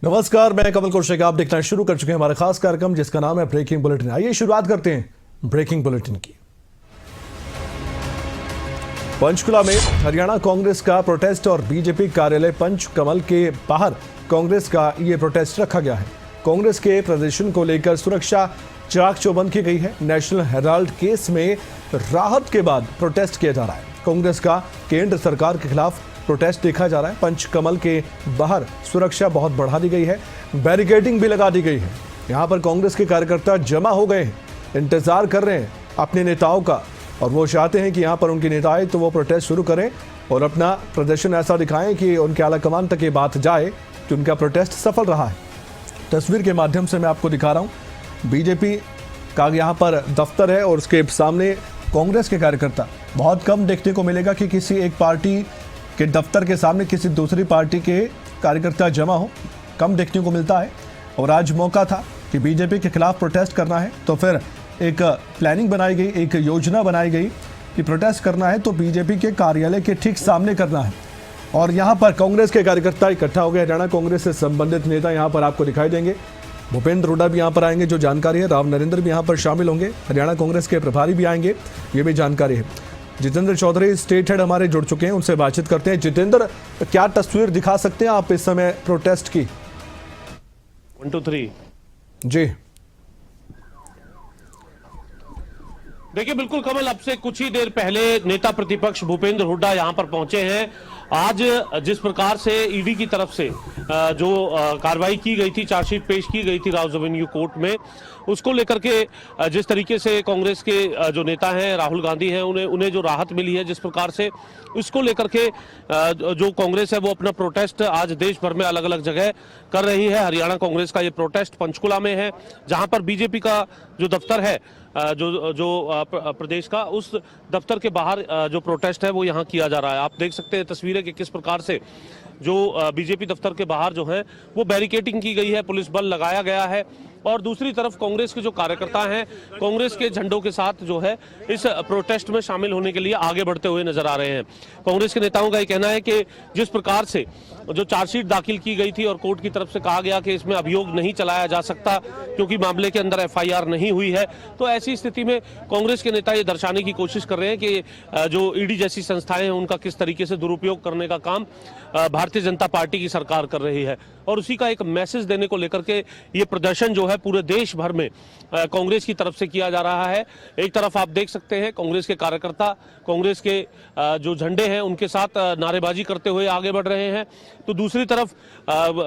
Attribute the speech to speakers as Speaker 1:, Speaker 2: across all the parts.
Speaker 1: नमस्कार, मैं कमल कौशिक। आप देखना शुरू कर चुके हैं हमारा खास कार्यक्रम जिसका नाम है ब्रेकिंग बुलेटिन। आइए शुरुआत करते हैं ब्रेकिंग बुलेटिन की। पंचकुला में हरियाणा कांग्रेस का प्रोटेस्ट और बीजेपी कार्यालय पंचकमल के बाहर कांग्रेस का ये प्रोटेस्ट रखा गया है। कांग्रेस के प्रदर्शन को लेकर सुरक्षा चाक चौबंद की गई है। नेशनल हेराल्ड केस में राहत के बाद प्रोटेस्ट किया जा रहा है। कांग्रेस का केंद्र सरकार के खिलाफ प्रोटेस्ट देखा जा रहा है। पंचकमल के बाहर सुरक्षा बहुत बढ़ा दी गई है, बैरिकेडिंग भी लगा दी गई है। यहां पर कांग्रेस के कार्यकर्ता जमा हो गए हैं, इंतजार कर रहे हैं अपने नेताओं का, और वो चाहते हैं कि यहां पर उनके नेता आए तो वो प्रोटेस्ट शुरू करें और अपना प्रदर्शन ऐसा दिखाएं कि उनके आलाकमान तक ये बात जाए कि उनका प्रोटेस्ट सफल रहा है। तस्वीर के माध्यम से मैं आपको दिखा रहा हूँ, बीजेपी का यहाँ पर दफ्तर है और उसके सामने कांग्रेस के कार्यकर्ता। बहुत कम देखने को मिलेगा कि किसी एक पार्टी के दफ्तर के सामने किसी दूसरी पार्टी के कार्यकर्ता जमा हो, कम देखने को मिलता है। और आज मौका था कि बीजेपी के खिलाफ प्रोटेस्ट करना है, तो फिर एक प्लानिंग बनाई गई, एक योजना बनाई गई कि प्रोटेस्ट करना है तो बीजेपी के कार्यालय के ठीक सामने करना है। और यहाँ पर कांग्रेस के कार्यकर्ता इकट्ठा हो गए। हरियाणा कांग्रेस से संबंधित नेता यहाँ पर आपको दिखाई देंगे। भूपेंद्र हुड्डा भी यहाँ पर आएंगे, जो जानकारी है। राव नरेंद्र भी यहाँ पर शामिल होंगे। हरियाणा कांग्रेस के प्रभारी भी आएंगे, ये भी जानकारी है। जितेंद्र चौधरी स्टेट हेड हमारे जुड़ चुके हैं, उनसे बातचीत करते हैं। जितेंद्र, क्या तस्वीर दिखा सकते हैं आप इस समय प्रोटेस्ट की?
Speaker 2: 1 2 3
Speaker 1: जी
Speaker 2: देखिए, बिल्कुल कमल, अब से कुछ ही देर पहले नेता प्रतिपक्ष भूपेंद्र हुड्डा यहां पर पहुंचे हैं। आज जिस प्रकार से ईडी की तरफ से जो कार्रवाई की गई थी, चार्जशीट पेश की गई थी राउज एवेन्यू कोर्ट में, उसको लेकर के जिस तरीके से कांग्रेस के जो नेता हैं, राहुल गांधी हैं, उन्हें जो राहत मिली है जिस प्रकार से, उसको लेकर के जो कांग्रेस है वो अपना प्रोटेस्ट आज देश भर में अलग अलग जगह कर रही है। हरियाणा कांग्रेस का ये प्रोटेस्ट पंचकुला में है, जहां पर बीजेपी का जो दफ्तर है जो प्रदेश का, उस दफ्तर के बाहर जो प्रोटेस्ट है वो यहाँ किया जा रहा है। आप देख सकते हैं तस्वीरें कि किस प्रकार से जो बीजेपी दफ्तर के बाहर जो है वो बैरिकेडिंग की गई है, पुलिस बल लगाया गया है। और दूसरी तरफ कांग्रेस के जो कार्यकर्ता हैं, कांग्रेस के झंडों के साथ जो है इस प्रोटेस्ट में शामिल होने के लिए आगे बढ़ते हुए नजर आ रहे हैं। कांग्रेस के नेताओं का ये कहना है कि जिस प्रकार से जो चार्जशीट दाखिल की गई थी और कोर्ट की तरफ से कहा गया कि इसमें अभियोग नहीं चलाया जा सकता क्योंकि मामले के अंदर एफआईआर नहीं हुई है, तो ऐसी स्थिति में कांग्रेस के नेता ये दर्शाने की कोशिश कर रहे हैं कि जो ईडी जैसी संस्थाएं हैं उनका किस तरीके से दुरुपयोग करने का काम भारतीय जनता पार्टी की सरकार कर रही है। और उसी का एक मैसेज देने को लेकर के ये प्रदर्शन जो है पूरे देश भर में कांग्रेस की तरफ से किया जा रहा है। एक तरफ आप देख सकते हैं कांग्रेस के कार्यकर्ता कांग्रेस के जो झंडे हैं उनके साथ नारेबाजी करते हुए आगे बढ़ रहे हैं, तो दूसरी तरफ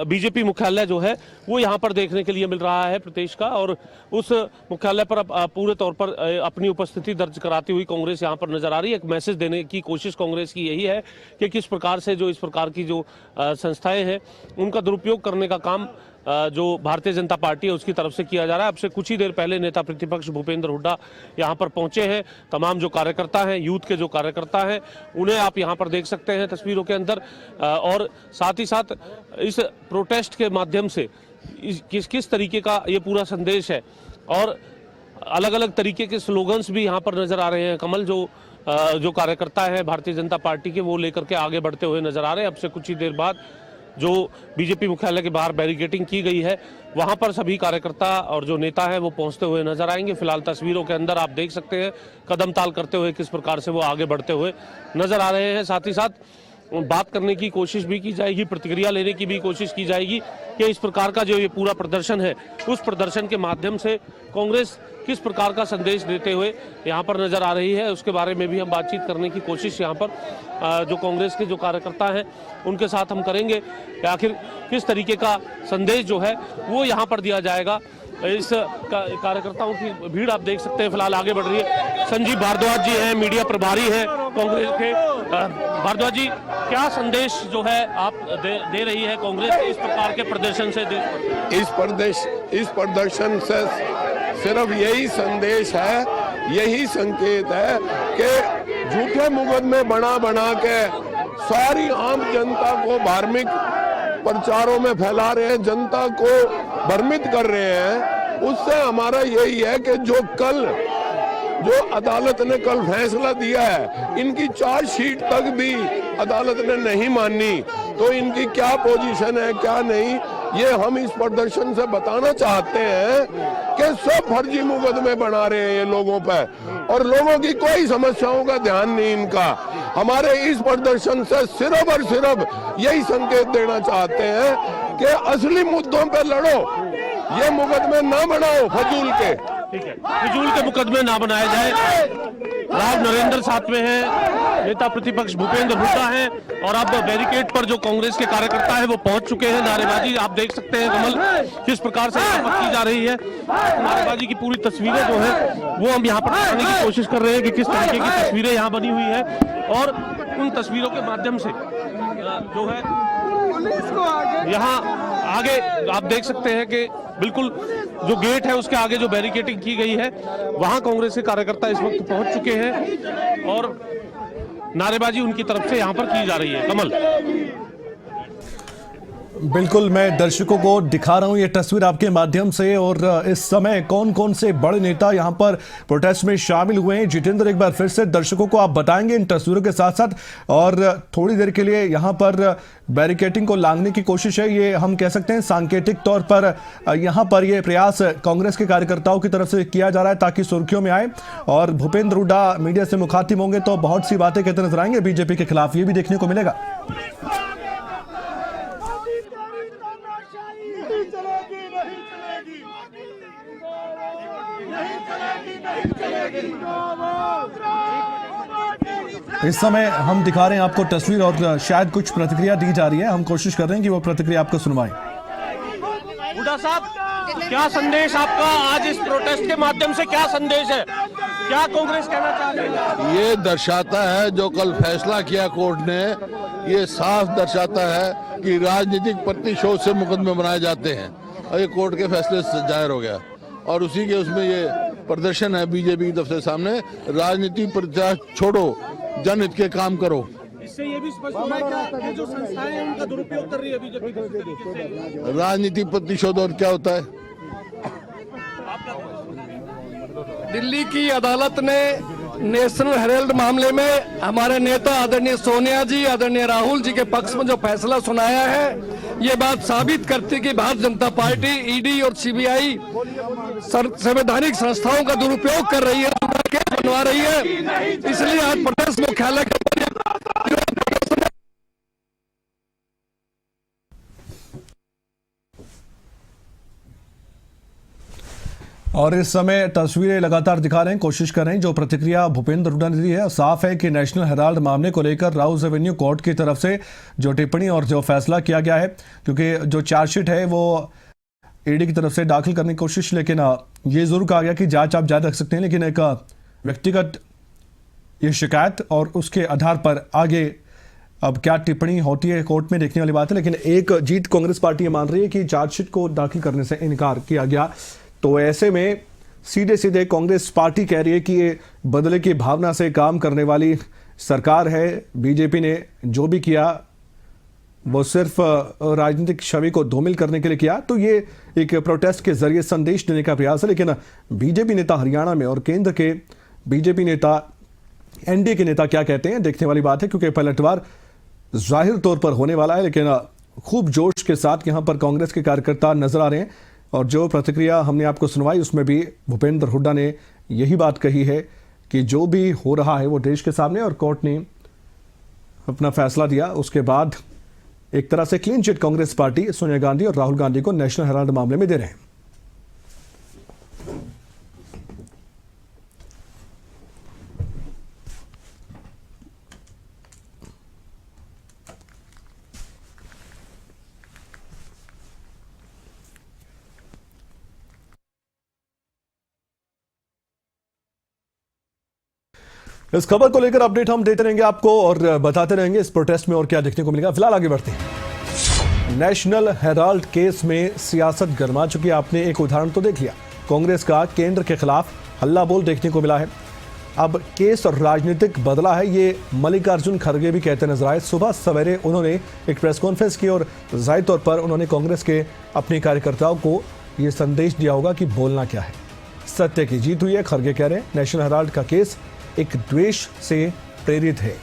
Speaker 2: बीजेपी मुख्यालय जो है वो यहाँ पर देखने के लिए मिल रहा है प्रदेश का, और उस मुख्यालय पर पूरे तौर पर अपनी उपस्थिति दर्ज कराती हुई कांग्रेस यहाँ पर नजर आ रही है। एक मैसेज देने की कोशिश कांग्रेस की यही है कि किस प्रकार से जो इस प्रकार की जो संस्थाएं हैं उनका दुरुपयोग करने का काम जो भारतीय जनता पार्टी है उसकी तरफ से किया जा रहा है। अब से कुछ ही देर पहले नेता प्रतिपक्ष भूपेंद्र हुड्डा यहाँ पर पहुंचे हैं। तमाम जो कार्यकर्ता हैं, यूथ के जो कार्यकर्ता हैं, उन्हें आप यहाँ पर देख सकते हैं तस्वीरों के अंदर। और साथ ही साथ इस प्रोटेस्ट के माध्यम से किस तरीके का ये पूरा संदेश है, और अलग अलग तरीके के स्लोगन्स भी यहाँ पर नजर आ रहे हैं। कमल, जो कार्यकर्ता है भारतीय जनता पार्टी के, वो लेकर के आगे बढ़ते हुए नजर आ रहे हैं। अब से कुछ ही देर बाद जो बीजेपी मुख्यालय के बाहर बैरिकेडिंग की गई है वहां पर सभी कार्यकर्ता और जो नेता है वो पहुंचते हुए नजर आएंगे। फिलहाल तस्वीरों के अंदर आप देख सकते हैं कदम ताल करते हुए किस प्रकार से वो आगे बढ़ते हुए नजर आ रहे हैं। साथ ही साथ बात करने की कोशिश भी की जाएगी, प्रतिक्रिया लेने की भी कोशिश की जाएगी कि इस प्रकार का जो ये पूरा प्रदर्शन है, उस प्रदर्शन के माध्यम से कांग्रेस किस प्रकार का संदेश देते हुए यहाँ पर नजर आ रही है, उसके बारे में भी हम बातचीत करने की कोशिश यहाँ पर जो कांग्रेस के जो कार्यकर्ता हैं उनके साथ हम करेंगे कि आखिर किस तरीके का संदेश जो है वो यहाँ पर दिया जाएगा। इस कार्यकर्ताओं की भीड़ आप देख सकते हैं फिलहाल आगे बढ़ रही है। संजीव भारद्वाज जी हैं, मीडिया प्रभारी हैं कांग्रेस के। भारद्वाज जी, क्या संदेश जो है आप दे रही है कांग्रेस इस प्रकार के प्रदर्शन से?
Speaker 3: इस प्रदर्शन से सिर्फ यही संदेश है, यही संकेत है कि झूठे मुकदमे बना के सारी आम जनता को धार्मिक प्रचारों में फैला रहे हैं, जनता को भ्रमित कर रहे हैं। उससे हमारा यही है कि जो अदालत ने कल फैसला दिया है, इनकी चार्जशीट तक भी अदालत ने नहीं मानी, तो इनकी क्या पोजीशन है क्या नहीं, ये हम इस प्रदर्शन से बताना चाहते हैं कि सब फर्जी मुकदमे बना रहे हैं ये लोगों पर और लोगों की कोई समस्याओं का ध्यान नहीं इनका। हमारे इस प्रदर्शन से सिर्फ और सिर्फ यही संकेत देना चाहते हैं कि असली मुद्दों पर लड़ो, ये मुकदमे ना बनाओ फजूल के।
Speaker 2: ठीक है, फिजूल के मुकदमे ना बनाए जाए। राव नरेंद्र साथ में है, नेता प्रतिपक्ष भूपेंद्र हुड्डा हैं और अब बैरिकेड पर जो कांग्रेस के कार्यकर्ता है वो पहुंच चुके हैं। नारेबाजी आप देख सकते हैं कमल किस प्रकार से यहाँ पर की जा रही है। नारेबाजी की पूरी तस्वीरें जो है वो हम यहाँ पर दिखाने की कोशिश कर रहे हैं कि किस तरीके की तस्वीरें यहाँ बनी हुई है और उन तस्वीरों के माध्यम से जो है यहाँ आगे आप देख सकते हैं कि बिल्कुल जो गेट है उसके आगे जो बैरिकेडिंग की गई है वहां कांग्रेस के कार्यकर्ता इस वक्त पहुंच चुके हैं और नारेबाजी उनकी तरफ से यहां पर की जा रही है। कमल,
Speaker 1: बिल्कुल, मैं दर्शकों को दिखा रहा हूं ये तस्वीर आपके माध्यम से और इस समय कौन कौन से बड़े नेता यहां पर प्रोटेस्ट में शामिल हुए हैं। जितेंद्र, एक बार फिर से दर्शकों को आप बताएंगे इन तस्वीरों के साथ साथ, और थोड़ी देर के लिए यहां पर बैरिकेडिंग को लांघने की कोशिश है, ये हम कह सकते हैं सांकेतिक तौर पर यहां पर यह प्रयास कांग्रेस के कार्यकर्ताओं की तरफ से किया जा रहा है ताकि सुर्खियों में आए और भूपेंद्र हुड्डा मीडिया से मुखातिब होंगे तो बहुत सी बातें कहते नजर आएंगे बीजेपी के खिलाफ, ये भी देखने को मिलेगा। इस समय हम दिखा रहे हैं आपको तस्वीर और शायद कुछ प्रतिक्रिया दी जा रही है, हम कोशिश कर रहे हैं कि वो प्रतिक्रिया आपको सुनवाएं।
Speaker 2: हुड्डा साहब, क्या संदेश आपका आज इस प्रोटेस्ट के माध्यम से, क्या संदेश है, क्या कांग्रेस कहना चाहती है?
Speaker 4: ये दर्शाता है जो कल फैसला किया कोर्ट ने, ये साफ दर्शाता है कि राजनीतिक प्रतिशोध से मुकदमे बनाए जाते हैं और ये कोर्ट के फैसले से जाहिर हो गया और उसी के उसमें ये प्रदर्शन है बीजेपी की दफ्तर सामने। राजनीति पर छोड़ो, जनहित के काम करो।
Speaker 2: इससे ये भी स्पष्ट हो रहा है कि जो संस्थाएं हैं उनका दुरुपयोग कर रही है बीजेपी किसी तरीके से।
Speaker 4: राजनीतिक प्रतिशोध और क्या होता है?
Speaker 5: दिल्ली की अदालत ने नेशनल हेराल्ड मामले में हमारे नेता आदरणीय सोनिया जी, आदरणीय राहुल जी के पक्ष में जो फैसला सुनाया है, ये बात साबित करती है कि भारतीय जनता पार्टी ईडी और सीबीआई संवैधानिक संस्थाओं का दुरुपयोग कर रही है, बनवा रही है। इसलिए आज प्रदेश मुख्यालय के
Speaker 1: और इस समय तस्वीरें लगातार दिखा रहे हैं, कोशिश कर रहे हैं। जो प्रतिक्रिया भूपेंद्र हुड्डा ने दी है साफ है कि नेशनल हेराल्ड मामले को लेकर राउज एवेन्यू कोर्ट की तरफ से जो टिप्पणी और जो फैसला किया गया है, क्योंकि जो चार्जशीट है वो ईडी की तरफ से दाखिल करने की कोशिश, लेकिन ये जरूर कहा गया कि जांच आप जारी रख सकते हैं, लेकिन एक व्यक्तिगत ये शिकायत और उसके आधार पर आगे अब क्या टिप्पणी होती है कोर्ट में देखने वाली बात है। लेकिन एक जीत कांग्रेस पार्टी ये मान रही है कि चार्जशीट को दाखिल करने से इनकार किया गया, तो ऐसे में सीधे सीधे कांग्रेस पार्टी कह रही है कि ये बदले की भावना से काम करने वाली सरकार है। बीजेपी ने जो भी किया वो सिर्फ राजनीतिक छवि को धूमिल करने के लिए किया, तो ये एक प्रोटेस्ट के जरिए संदेश देने का प्रयास है। लेकिन बीजेपी नेता हरियाणा में और केंद्र के बीजेपी नेता, एनडीए के नेता क्या कहते हैं देखने वाली बात है, क्योंकि पलटवार जाहिर तौर पर होने वाला है, लेकिन खूब जोश के साथ यहां पर कांग्रेस के कार्यकर्ता नजर आ रहे हैं। और जो प्रतिक्रिया हमने आपको सुनवाई उसमें भी भूपेंद्र हुड्डा ने यही बात कही है कि जो भी हो रहा है वो देश के सामने, और कोर्ट ने अपना फैसला दिया उसके बाद एक तरह से clean chit Congress party Sonia Gandhi और राहुल गांधी को नेशनल हेराल्ड मामले में दे रहे हैं। इस खबर को लेकर अपडेट हम देते रहेंगे आपको और बताते रहेंगे इस प्रोटेस्ट में और क्या देखने को मिलेगा। फिलहाल आगे बढ़ते हैं। नेशनल हेराल्ड केस में सियासत गरमा चुकी है। आपने एक उदाहरण तो देख लिया, कांग्रेस का केंद्र के खिलाफ हल्ला बोल देखने को मिला है। अब केस और राजनीतिक बदला है, ये मल्लिकार्जुन खड़गे भी कहते नजर आए। सुबह सवेरे उन्होंने एक प्रेस कॉन्फ्रेंस की और जाहिर तौर पर उन्होंने कांग्रेस के अपने कार्यकर्ताओं को ये संदेश दिया होगा कि बोलना क्या है। सत्य की जीत हुई है, खड़गे कह रहे हैं। नेशनल हेराल्ड का केस एक द्वेष से प्रेरित है।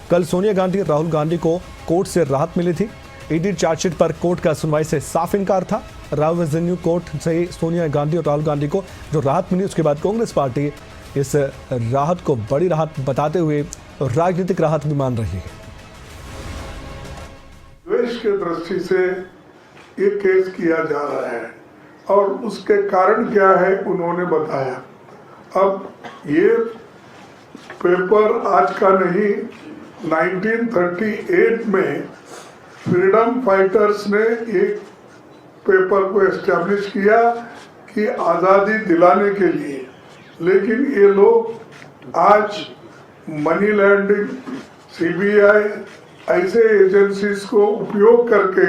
Speaker 1: कल सोनिया गांधी और राहुल गांधी को कोर्ट से राहत मिली थी। ईडी चार्जशीट पर कोर्ट का सुनवाई से साफ इनकार था। राव वेन्यू कोर्ट से सोनिया गांधी और राहुल गांधी को जो राहत मिली, उसके बाद कांग्रेस पार्टी इस राहत को बड़ी राहत बताते हुए राजनीतिक राहत भी मान रही है।
Speaker 6: द्वेष के दृष्टि से ये केस किया जा रहा है और उसके कारण क्या है उन्होंने बताया। अब ये पेपर आज का नहीं, 1938 में फ्रीडम फाइटर्स ने एक पेपर को एस्टेब्लिश किया कि आज़ादी दिलाने के लिए, लेकिन ये लोग आज मनी लैंडिंग, सीबीआई ऐसे एजेंसीज को उपयोग करके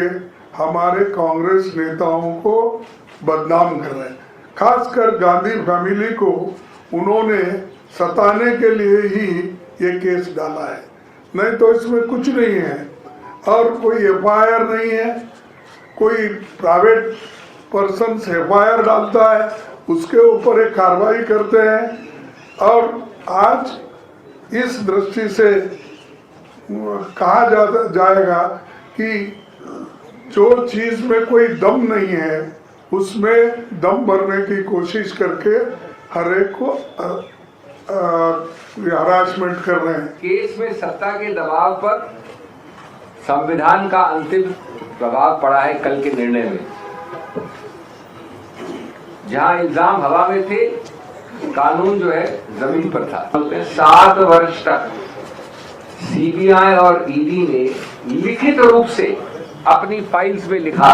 Speaker 6: हमारे कांग्रेस नेताओं को बदनाम कर रहे हैं। खासकर गांधी फैमिली को उन्होंने सताने के लिए ही ये केस डाला है, नहीं तो इसमें कुछ नहीं है और कोई एफआईआर नहीं है। कोई प्राइवेट पर्सन एफआईआर डालता है, उसके ऊपर एक कार्रवाई करते हैं और आज इस दृष्टि से कहा जाएगा कि जो चीज में कोई दम नहीं है उसमें दम भरने की कोशिश करके हर एक को हरासमेंट कर रहे हैं।
Speaker 7: केस में सत्ता के दबाव पर संविधान का अंतिम प्रभाव पड़ा है। कल के निर्णय में जहां इल्जाम हवा में थे, कानून जो है जमीन पर था। 7 वर्ष तक सीबीआई और ईडी ने लिखित रूप से अपनी फाइल्स में लिखा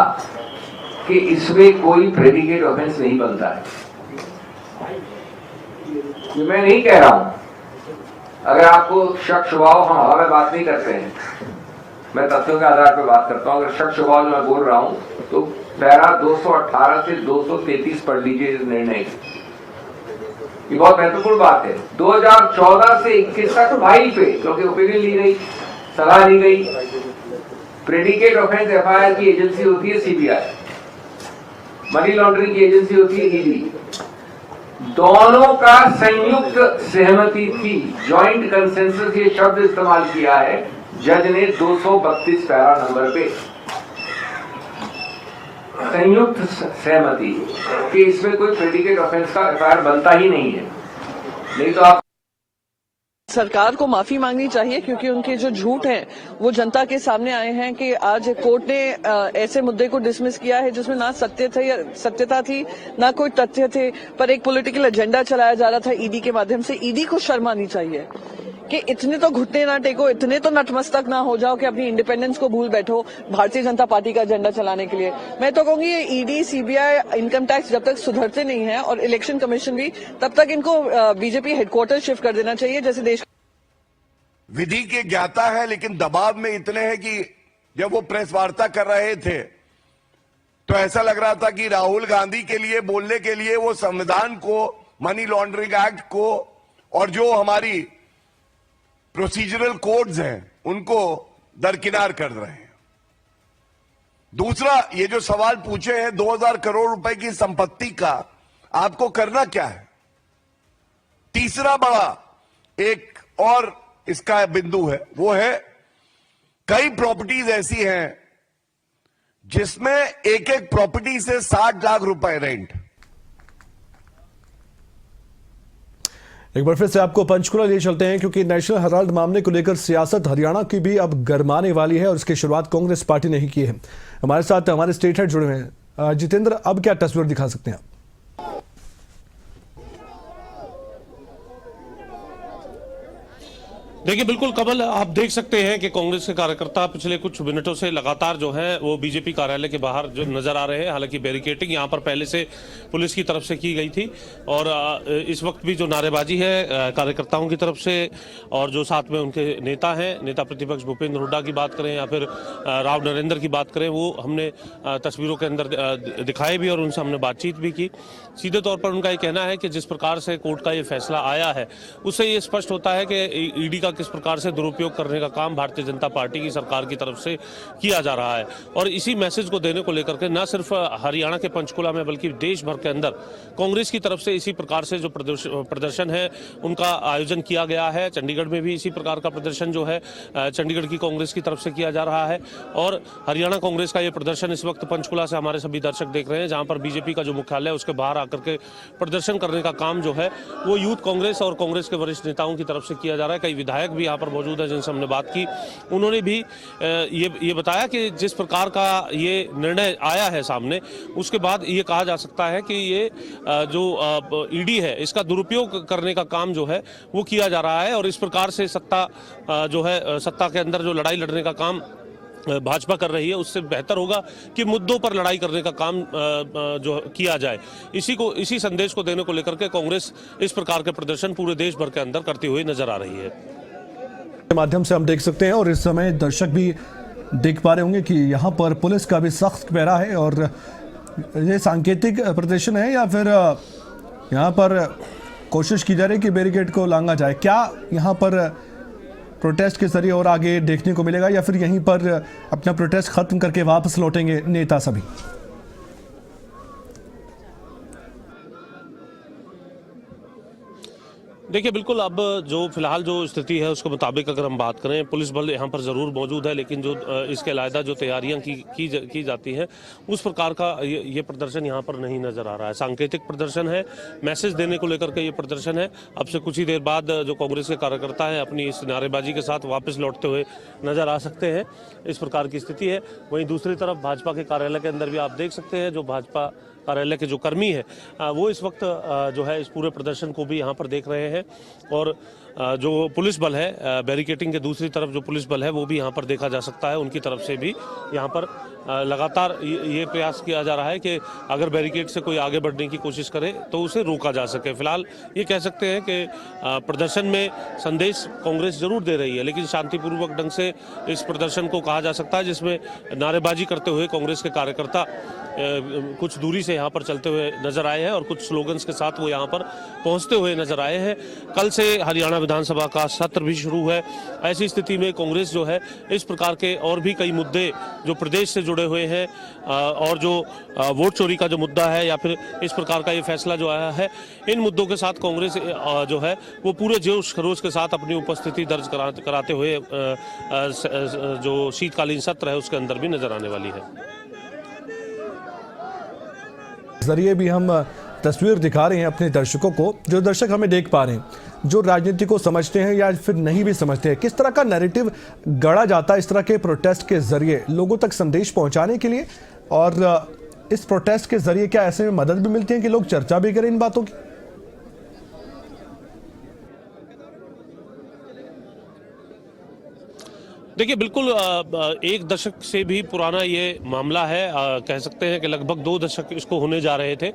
Speaker 7: कि इसमें कोई प्रेडिकेट ऑफेंस नहीं बनता है। ये मैं नहीं कह रहा हूं। अगर आपको शक शुभाव, हम हवा में बात नहीं करते हैं, मैं तथ्यों के आधार पर बात करता हूं। अगर शक शुभाव जो मैं बोल रहा हूं तो पैरा 218 से 233 पढ़ लीजिए इस निर्णय की। ये बहुत महत्वपूर्ण बात है। 2014 से 21 तक फाइल पे, क्योंकि ओपिनियन ली गई, सलाह ली गई, प्रेडिकेट ऑफेंस एफआईआर की एजेंसी होती है सीबीआई, मनी लॉन्ड्रिंग की एजेंसी होती है ईडी। दोनों का संयुक्त सहमति थी, जॉइंट कंसेंसस ये शब्द इस्तेमाल किया है जज ने 232 पैरा नंबर पे। संयुक्त सहमति कि इसमें कोई प्रेडिकेट ऑफेंस का एफआईआर बनता ही नहीं है। नहीं तो आप
Speaker 8: सरकार को माफी मांगनी चाहिए, क्योंकि उनके जो झूठ हैं वो जनता के सामने आए हैं कि आज कोर्ट ने ऐसे मुद्दे को डिसमिस किया है जिसमें ना सत्यता थी ना कोई तथ्य थे, पर एक पॉलिटिकल एजेंडा चलाया जा रहा था ईडी के माध्यम से। ईडी को शर्म आनी चाहिए कि इतने तो घुटने ना टेको, इतने तो नतमस्तक ना हो जाओ कि अपनी इंडिपेंडेंस को भूल बैठो भारतीय जनता पार्टी का एजेंडा चलाने के लिए। मैं तो कहूंगी ये ईडी, सीबीआई, इनकम टैक्स जब तक सुधरते नहीं है और इलेक्शन कमीशन भी, तब तक इनको बीजेपी हेडक्वार्टर शिफ्ट कर देना चाहिए। जैसे देश
Speaker 9: विधि के ज्ञाता है, लेकिन दबाव में इतने हैं कि जब वो प्रेस वार्ता कर रहे थे तो ऐसा लग रहा था कि राहुल गांधी के लिए बोलने के लिए वो संविधान को, मनी लॉन्ड्रिंग एक्ट को और जो हमारी प्रोसीजरल कोड्स हैं उनको दरकिनार कर रहे हैं। दूसरा, ये जो सवाल पूछे हैं 2000 करोड़ रुपए की संपत्ति का, आपको करना क्या है? तीसरा बड़ा एक और इसका बिंदु है, वो है कई प्रॉपर्टीज ऐसी हैं जिसमें एक एक प्रॉपर्टी से 60 लाख रुपए रेंट।
Speaker 1: एक बार फिर से आपको पंचकुला ले चलते हैं, क्योंकि नेशनल हेराल्ड मामले को लेकर सियासत हरियाणा की भी अब गरमाने वाली है और इसकी शुरुआत कांग्रेस पार्टी ने ही की है। हमारे साथ हमारे स्टेट हेड जुड़े हुए हैं। जितेंद्र, अब क्या तस्वीर दिखा सकते हैं आप?
Speaker 2: देखिए बिल्कुल कमल, आप देख सकते हैं कि कांग्रेस के कार्यकर्ता पिछले कुछ मिनटों से लगातार जो है वो बीजेपी कार्यालय के बाहर जो नजर आ रहे हैं। हालांकि बैरिकेडिंग यहां पर पहले से पुलिस की तरफ से की गई थी और इस वक्त भी जो नारेबाजी है कार्यकर्ताओं की तरफ से और जो साथ में उनके नेता हैं, नेता प्रतिपक्ष भूपेंद्र हुड्डा की बात करें या फिर राव नरेंद्र की बात करें, वो हमने तस्वीरों के अंदर दिखाए भी और उनसे हमने बातचीत भी की। सीधे तौर पर उनका ये कहना है कि जिस प्रकार से कोर्ट का ये फैसला आया है उससे ये स्पष्ट होता है कि ईडी का का किस प्रकार से दुरुपयोग करने का काम भारतीय जनता पार्टी की सरकार की तरफ से किया जा रहा है। और इसी मैसेज को देने को लेकर के न सिर्फ हरियाणा के पंचकुला में बल्कि देश भर के अंदर कांग्रेस की तरफ से इसी प्रकार से जो प्रदर्शन है उनका आयोजन किया गया है। चंडीगढ़ में भी इसी प्रकार का प्रदर्शन जो है चंडीगढ़ की कांग्रेस की तरफ से किया जा रहा है। और हरियाणा कांग्रेस का ये प्रदर्शन इस वक्त पंचकुला से हमारे सभी दर्शक देख रहे हैं, जहां पर बीजेपी का जो मुख्यालय है उसके बाहर आकर के प्रदर्शन करने का काम जो है वो यूथ कांग्रेस और कांग्रेस के वरिष्ठ नेताओं की तरफ से किया जा रहा है। कई विधायक भी यहाँ पर मौजूद है जिनसे हमने बात की, उन्होंने भी ये बताया कि जिस प्रकार का ये निर्णय आया है सामने, उसके बाद ये कहा जा सकता है कि ये जो ईडी है इसका दुरुपयोग करने का काम जो है वो किया जा रहा है। और इस प्रकार से सत्ता के अंदर जो लड़ाई लड़ने का काम भाजपा कर रही है उससे बेहतर होगा कि मुद्दों पर लड़ाई करने का काम जो किया जाए। इसी संदेश को देने को लेकर के कांग्रेस इस प्रकार के प्रदर्शन पूरे देश भर के अंदर करती हुई नजर आ रही है।
Speaker 1: के माध्यम से हम देख सकते हैं और इस समय दर्शक भी देख पा रहे होंगे कि यहाँ पर पुलिस का भी सख्त पहरा है। और ये सांकेतिक प्रदर्शन है या फिर यहाँ पर कोशिश की जा रही है कि बैरिकेड को लांघा जाए? क्या यहाँ पर प्रोटेस्ट के जरिए और आगे देखने को मिलेगा या फिर यहीं पर अपना प्रोटेस्ट खत्म करके वापस लौटेंगे नेता सभी?
Speaker 2: देखिए, बिल्कुल अब जो फिलहाल जो स्थिति है उसके मुताबिक अगर हम बात करें, पुलिस बल यहाँ पर ज़रूर मौजूद है, लेकिन जो इसके अलावा जो तैयारियां की जाती हैं उस प्रकार का ये प्रदर्शन यहाँ पर नहीं नज़र आ रहा है। सांकेतिक प्रदर्शन है, मैसेज देने को लेकर के ये प्रदर्शन है। अब से कुछ ही देर बाद जो कांग्रेस के कार्यकर्ता हैं अपनी इस नारेबाजी के साथ वापस लौटते हुए नज़र आ सकते हैं, इस प्रकार की स्थिति है। वहीं दूसरी तरफ भाजपा के कार्यालय के अंदर भी आप देख सकते हैं जो भाजपा कार्यालय के जो कर्मी है वो इस वक्त जो है इस पूरे प्रदर्शन को भी यहाँ पर देख रहे हैं। और जो पुलिस बल है, बैरिकेडिंग के दूसरी तरफ जो पुलिस बल है वो भी यहाँ पर देखा जा सकता है। उनकी तरफ से भी यहाँ पर लगातार ये प्रयास किया जा रहा है कि अगर बैरिकेड से कोई आगे बढ़ने की कोशिश करे तो उसे रोका जा सके। फिलहाल ये कह सकते हैं कि प्रदर्शन में संदेश कांग्रेस जरूर दे रही है, लेकिन शांतिपूर्वक ढंग से इस प्रदर्शन को कहा जा सकता है, जिसमें नारेबाजी करते हुए कांग्रेस के कार्यकर्ता कुछ दूरी से यहाँ पर चलते हुए नजर आए हैं और कुछ स्लोगन्स के साथ वो यहाँ पर पहुँचते हुए नजर आए हैं। कल से हरियाणा विधानसभा का सत्र भी शुरू है। ऐसी स्थिति में कांग्रेस जो है इस प्रकार के और भी कई मुद्दे जो प्रदेश से जुड़े हुए हैं और जो वोट चोरी का जो मुद्दा है या फिर इस प्रकार का ये फैसला जो आया है, इन मुद्दों के साथ कांग्रेस जो है वो पूरे जोश खरोश के साथ अपनी उपस्थिति दर्ज कराते हुए जो शीतकालीन सत्र है उसके अंदर भी नजर आने वाली है।
Speaker 1: जरिए भी हम तस्वीर दिखा रहे हैं अपने दर्शकों को, जो दर्शक हमें देख पा रहे हैं, जो राजनीति को समझते हैं या फिर नहीं भी समझते हैं, किस तरह का नैरेटिव गढ़ा जाता है इस तरह के प्रोटेस्ट के जरिए लोगों तक संदेश पहुंचाने के लिए। और इस प्रोटेस्ट के जरिए क्या ऐसे में मदद भी मिलती है कि लोग चर्चा भी करें इन बातों की?
Speaker 2: देखिए, बिल्कुल एक दशक से भी पुराना ये मामला है, कह सकते हैं कि लगभग 2 दशक इसको होने जा रहे थे।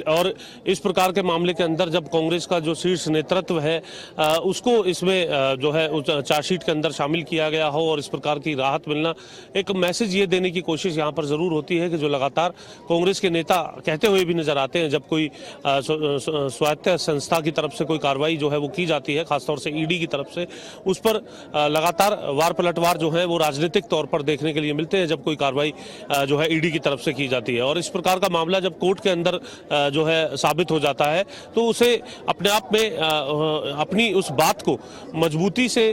Speaker 2: और इस प्रकार के मामले के अंदर जब कांग्रेस का जो शीर्ष नेतृत्व है उसको इसमें जो है चार्जशीट के अंदर शामिल किया गया हो और इस प्रकार की राहत मिलना, एक मैसेज ये देने की कोशिश यहाँ पर ज़रूर होती है कि जो लगातार कांग्रेस के नेता कहते हुए भी नजर आते हैं, जब कोई स्वायत्त संस्था की तरफ से कोई कार्रवाई जो है वो की जाती है, खासतौर से ईडी की तरफ से, उस पर लगातार वार पलटवार जो है वो राजनीतिक तौर पर देखने के लिए मिलते हैं जब कोई कार्रवाई जो है ईडी की तरफ से की जाती है। और इस प्रकार का मामला जब कोर्ट के अंदर जो है साबित हो जाता है तो उसे अपने आप में अपनी उस बात को मजबूती से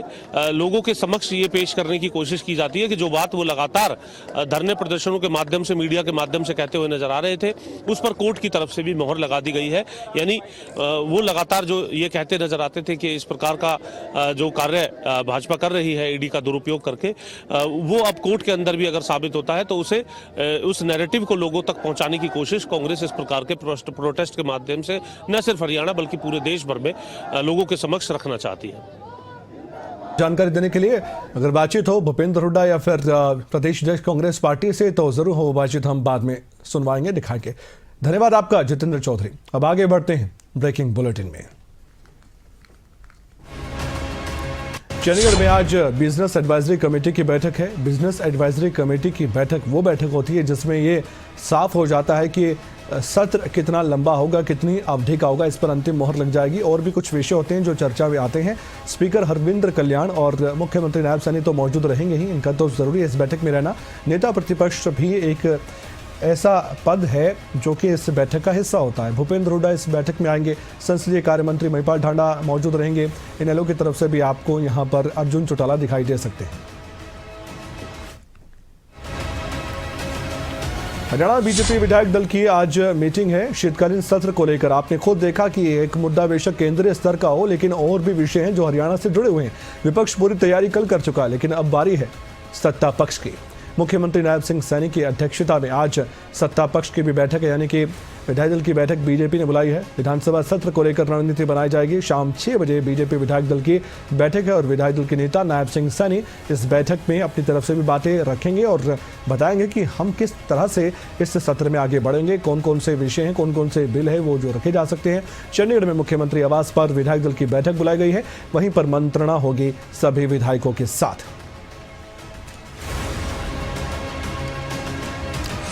Speaker 2: लोगों के समक्ष ये पेश करने की कोशिश की जाती है कि जो बात वो लगातार धरने प्रदर्शनों के माध्यम से, मीडिया के माध्यम से कहते हुए नजर आ रहे थे, उस पर कोर्ट की तरफ से भी मोहर लगा दी गई है। यानी वो लगातार जो ये कहते नजर आते थे कि इस प्रकार का जो कार्य भाजपा कर रही है ईडी का दुरुपयोग करके, वो अब कोर्ट के अंदर भी अगर साबित होता है तो उसे उस नैरेटिव को लोगों तक पहुंचाने की कोशिश कांग्रेस इस प्रकार के प्रोटेस्ट के माध्यम से न सिर्फ हरियाणा बल्कि पूरे देश भर में लोगों के समक्ष रखना चाहती है।
Speaker 1: जानकारी देने के लिए अगर बातचीत हो भूपेंद्र हुड्डा या फिर प्रदेश अध्यक्ष कांग्रेस पार्टी से तो जरूर हो बातचीत हम बाद में सुनवाएंगे, दिखाएंगे। धन्यवाद आपका जितेंद्र चौधरी। अब आगे बढ़ते हैं ब्रेकिंग बुलेटिन में। चंडीगढ़ में आज बिजनेस एडवाइजरी कमेटी की बैठक है। बिजनेस एडवाइजरी कमेटी की बैठक वो बैठक होती है जिसमें ये साफ हो जाता है कि सत्र कितना लंबा होगा, कितनी अवधि का होगा, इस पर अंतिम मोहर लग जाएगी। और भी कुछ विषय होते हैं जो चर्चा में आते हैं। स्पीकर हरविंद्र कल्याण और मुख्यमंत्री नायब सैनी तो मौजूद रहेंगे ही, इनका तो जरूरी है इस बैठक में रहना। नेता प्रतिपक्ष भी एक ऐसा पद है जो कि इस बैठक का हिस्सा होता है। भूपेंद्र हुड्डा इस बैठक में आएंगे, संसदीय कार्य मंत्री महिपाल ढांडा मौजूद रहेंगे। इनेलो की तरफ से भी आपको यहाँ पर अर्जुन चौटाला दिखाई दे सकते हैं। हरियाणा बीजेपी विधायक दल की आज मीटिंग है शीतकालीन सत्र को लेकर। आपने खुद देखा कि एक मुद्दा बेशक केंद्रीय स्तर का हो, लेकिन और भी विषय हैं जो हरियाणा से जुड़े हुए हैं। विपक्ष पूरी तैयारी कल कर चुका है, लेकिन अब बारी है सत्ता पक्ष की। मुख्यमंत्री नायब सिंह सैनी की अध्यक्षता में आज सत्ता पक्ष की भी बैठक है, यानी कि विधायक दल की बैठक बीजेपी ने बुलाई है। विधानसभा सत्र को लेकर रणनीति बनाई जाएगी। शाम 6 बजे बीजेपी विधायक दल की बैठक है और विधायक दल के नेता नायब सिंह सैनी इस बैठक में अपनी तरफ से भी बातें रखेंगे और बताएंगे कि हम किस तरह से इस सत्र में आगे बढ़ेंगे, कौन कौन से विषय हैं, कौन कौन से बिल है वो जो रखे जा सकते हैं। चंडीगढ़ में मुख्यमंत्री आवास पर विधायक दल की बैठक बुलाई गई है, वहीं पर मंत्रणा होगी सभी विधायकों के साथ।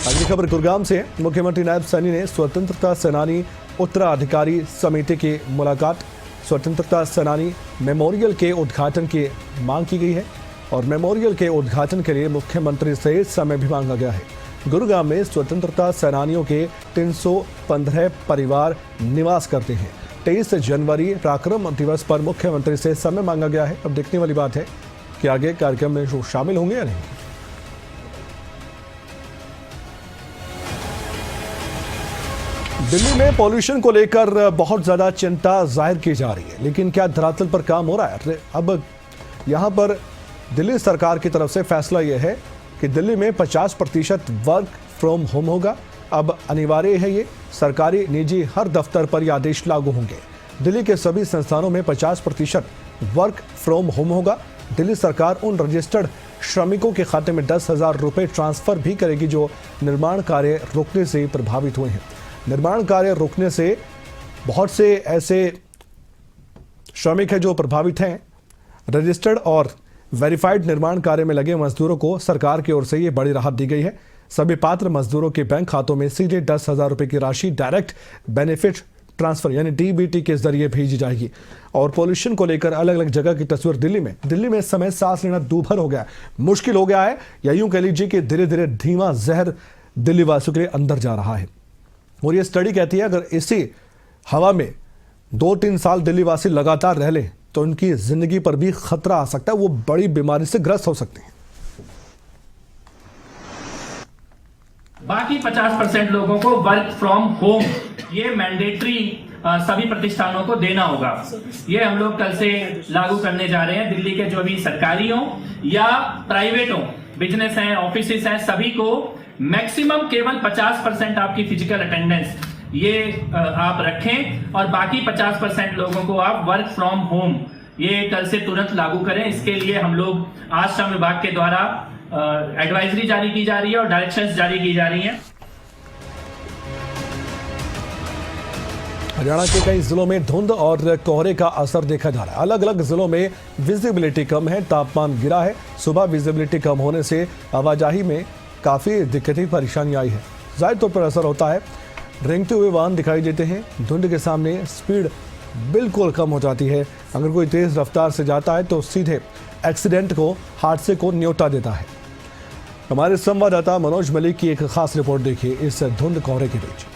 Speaker 1: अगली खबर गुरुग्राम से। मुख्यमंत्री नायब सैनी ने स्वतंत्रता सेनानी उत्तराधिकारी समिति की मुलाकात। स्वतंत्रता सेनानी मेमोरियल के उद्घाटन की मांग की गई है और मेमोरियल के उद्घाटन के लिए मुख्यमंत्री से समय भी मांगा गया है। गुरुग्राम में स्वतंत्रता सेनानियों के 315 परिवार निवास करते हैं। 23 जनवरी पराक्रम दिवस पर मुख्यमंत्री से समय मांगा गया है। अब देखने वाली बात है कि आगे कार्यक्रम में शामिल होंगे या नहीं। दिल्ली में पॉल्यूशन को लेकर बहुत ज़्यादा चिंता जाहिर की जा रही है, लेकिन क्या धरातल पर काम हो रहा है? अब यहाँ पर दिल्ली सरकार की तरफ से फैसला यह है कि दिल्ली में 50% वर्क फ्रॉम होम होगा। अब अनिवार्य है ये, सरकारी निजी हर दफ्तर पर यह आदेश लागू होंगे। दिल्ली के सभी संस्थानों में 50% वर्क फ्रॉम होम होगा। दिल्ली सरकार उन रजिस्टर्ड श्रमिकों के खाते में 10,000 रुपये ट्रांसफर भी करेगी जो निर्माण कार्य रुकने से प्रभावित हुए हैं। निर्माण कार्य रुकने से बहुत से ऐसे श्रमिक हैं जो प्रभावित हैं। रजिस्टर्ड और वेरीफाइड निर्माण कार्य में लगे मजदूरों को सरकार की ओर से ये बड़ी राहत दी गई है। सभी पात्र मजदूरों के बैंक खातों में सीधे 10,000 रुपये की राशि डायरेक्ट बेनिफिट ट्रांसफर यानी डीबीटी के जरिए भेजी जाएगी। और पॉल्यूशन को लेकर अलग अलग जगह की तस्वीर दिल्ली में इस समय सांस लेना दूभर हो गया है, मुश्किल हो गया है, या यूं कह लीजिए कि धीरे धीरे धीमा जहर दिल्ली वासियों के लिए अंदर जा रहा है। और ये स्टडी कहती है अगर इसी हवा में 2-3 साल दिल्ली वासी लगातार रह लें तो उनकी जिंदगी पर भी खतरा आ सकता है, वो बड़ी बीमारी से ग्रस्त हो सकते हैं।
Speaker 10: बाकी 50% लोगों को वर्क फ्रॉम होम ये मैंडेटरी सभी प्रतिष्ठानों को देना होगा। ये हम लोग कल से लागू करने जा रहे हैं। दिल्ली के जो भी सरकारी हो या प्राइवेट हो, बिजनेस हैं, ऑफिसेस हैं, सभी को मैक्सिमम केवल 50% आपकी फिजिकल अटेंडेंस ये आप रखें और बाकी 50% लोगों को आप वर्क फ्रॉम होम ये कल से तुरंत लागू करें। इसके लिए हम लोग आज श्रम विभाग के द्वारा एडवाइजरी जारी की जा रही है और डायरेक्शंस जारी की जा रही हैं।
Speaker 1: हरियाणा के कई जिलों में धुंध और कोहरे का असर देखा जा रहा है। अलग अलग जिलों में विजिबिलिटी कम है, तापमान गिरा है। सुबह विजिबिलिटी कम होने से आवाजाही में काफ़ी दिक्कतें परेशानी आई है। जाहिर तौर पर असर होता है, रेंगते हुए वाहन दिखाई देते हैं, धुंध के सामने स्पीड बिल्कुल कम हो जाती है। अगर कोई तेज़ रफ्तार से जाता है तो सीधे एक्सीडेंट को, हादसे को न्योता देता है। हमारे संवाददाता मनोज मलिक की एक खास रिपोर्ट देखिए इस धुंध कोहरे के बीच।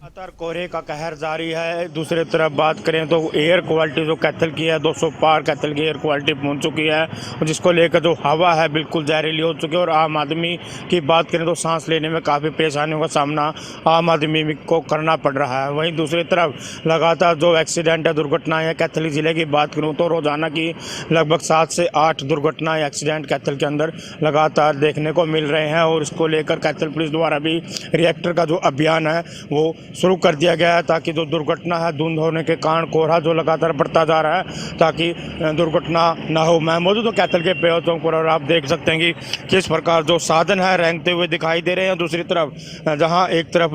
Speaker 11: लगातार कोहरे का कहर जारी है। दूसरी तरफ बात करें तो एयर क्वालिटी जो कैथल की है 200 पार कैथल की एयर क्वालिटी पहुंच चुकी है, और जिसको लेकर जो हवा है बिल्कुल जहरीली हो चुकी है। और आम आदमी की बात करें तो सांस लेने में काफ़ी परेशानियों का सामना आम आदमी को करना पड़ रहा है। वहीं दूसरी तरफ लगातार जो एक्सीडेंट है, दुर्घटनाएँ हैं, कैथल ज़िले की बात करूँ तो रोजाना की लगभग 7 से 8 दुर्घटनाएँ एक्सीडेंट कैथल के अंदर लगातार देखने को मिल रहे हैं। और इसको लेकर कैथल पुलिस द्वारा भी रिएक्टर का जो अभियान है वो शुरू शुरू कर दिया गया है ताकि जो दुर्घटना है धुंध होने के कारण कोहरा जो लगातार बढ़ता जा रहा है ताकि दुर्घटना ना हो। मैं मौजूद हूँ कैथल के पेड़ चौक पर और आप देख सकते हैं कि किस प्रकार जो साधन है रेंगते हुए दिखाई दे रहे हैं। दूसरी तरफ जहाँ एक तरफ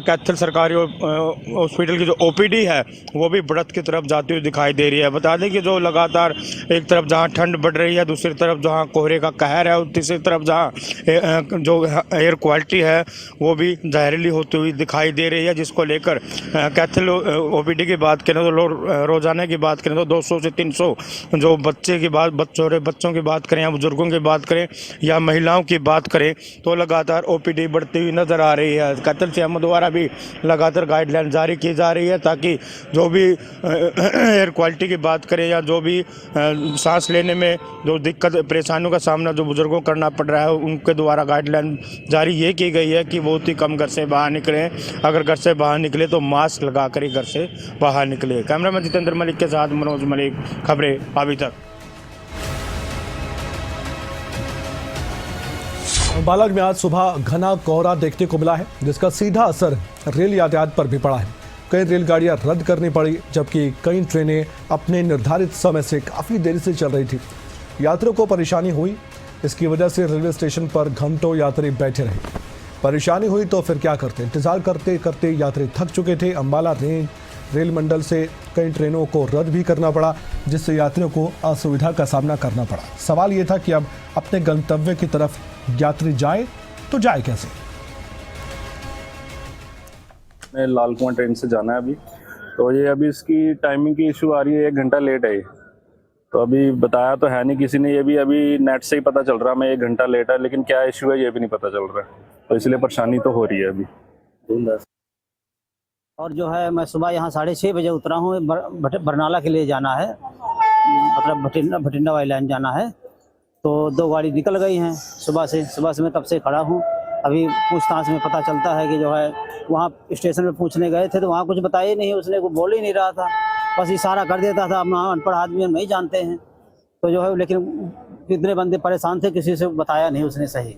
Speaker 11: कैथल सरकारी हॉस्पिटल की जो ओपीडी है वो भी बढ़त की तरफ जाती हुई दिखाई दे रही है। बता दें कि जो लगातार एक तरफ जहाँ ठंड बढ़ रही है, दूसरी तरफ जहाँ कोहरे का कहर है, और तीसरी तरफ जहाँ जो एयर क्वालिटी है वो भी जहरीली होती हुई दिखाई दे रही है, जिसको लेकर कैथल ओपीडी की बात करें तो रोजाना की बात करें तो 200 से 300 जो बच्चों की बात करें या बुजुर्गों की बात करें या महिलाओं की बात करें तो लगातार ओपीडी बढ़ती हुई नजर आ रही है। कैथल सीएमओ द्वारा भी लगातार गाइडलाइन जारी की जा रही है ताकि जो भी एयर क्वालिटी की बात करें या जो भी सांस लेने में जो दिक्कत परेशानियों का सामना जो बुजुर्गों को करना पड़ रहा है, उनके द्वारा गाइडलाइन जारी ये की गई है कि बहुत ही कम घर से बाहर निकलें, अगर घर से बाहर निकले तो मास्क लगा कर ही घर से बाहर निकले। कैमरामैन जितेंद्र मलिक के साथ मनोज मलिक, खबरें अभी तक।
Speaker 1: बालग में आज सुबह घना कोहरा देखने को मिला है, जिसका सीधा असर रेल यातायात पर भी पड़ा है। कई रेलगाड़ियां रद्द करनी पड़ी, जबकि कई ट्रेनें अपने निर्धारित समय से काफ़ी देरी से चल रही थी। यात्रियों को परेशानी हुई, इसकी वजह से रेलवे स्टेशन पर घंटों यात्री बैठे रहे। परेशानी हुई तो फिर क्या करते, इंतजार करते करते यात्री थक चुके थे। अम्बाला रेल मंडल से कई ट्रेनों को रद्द भी करना पड़ा, जिससे यात्रियों को असुविधा का सामना करना पड़ा। सवाल ये था कि अब अपने गंतव्य की तरफ यात्री जाए तो जाए कैसे।
Speaker 12: मैं लाल कुआं ट्रेन से जाना है अभी, तो ये अभी इसकी टाइमिंग की इशू आ रही है, 1 घंटा लेट है। तो अभी बताया तो है नहीं किसी ने, ये भी अभी नेट से ही पता चल रहा है मैं 1 घंटा लेट है, लेकिन क्या इशू है ये भी नहीं पता चल रहा है, तो इसलिए परेशानी तो हो रही है अभी।
Speaker 13: और जो है मैं सुबह यहाँ 6:30 बजे उतरा हूँ, बरनाला के लिए जाना है, मतलब भटिंडा वाली लाइन जाना है। तो 2 गाड़ी निकल गई हैं सुबह से मैं तब से खड़ा हूँ। अभी पूछताछ में पता चलता है कि जो है वहाँ स्टेशन में पूछने गए थे तो वहाँ कुछ बताया नहीं, उसने कुछ बोल ही नहीं रहा था, बस इशारा कर देता था। अब अनपढ़ आदमी हम नहीं जानते हैं, तो जो है लेकिन कितने बंदे परेशान थे, किसी से बताया नहीं उसने सही।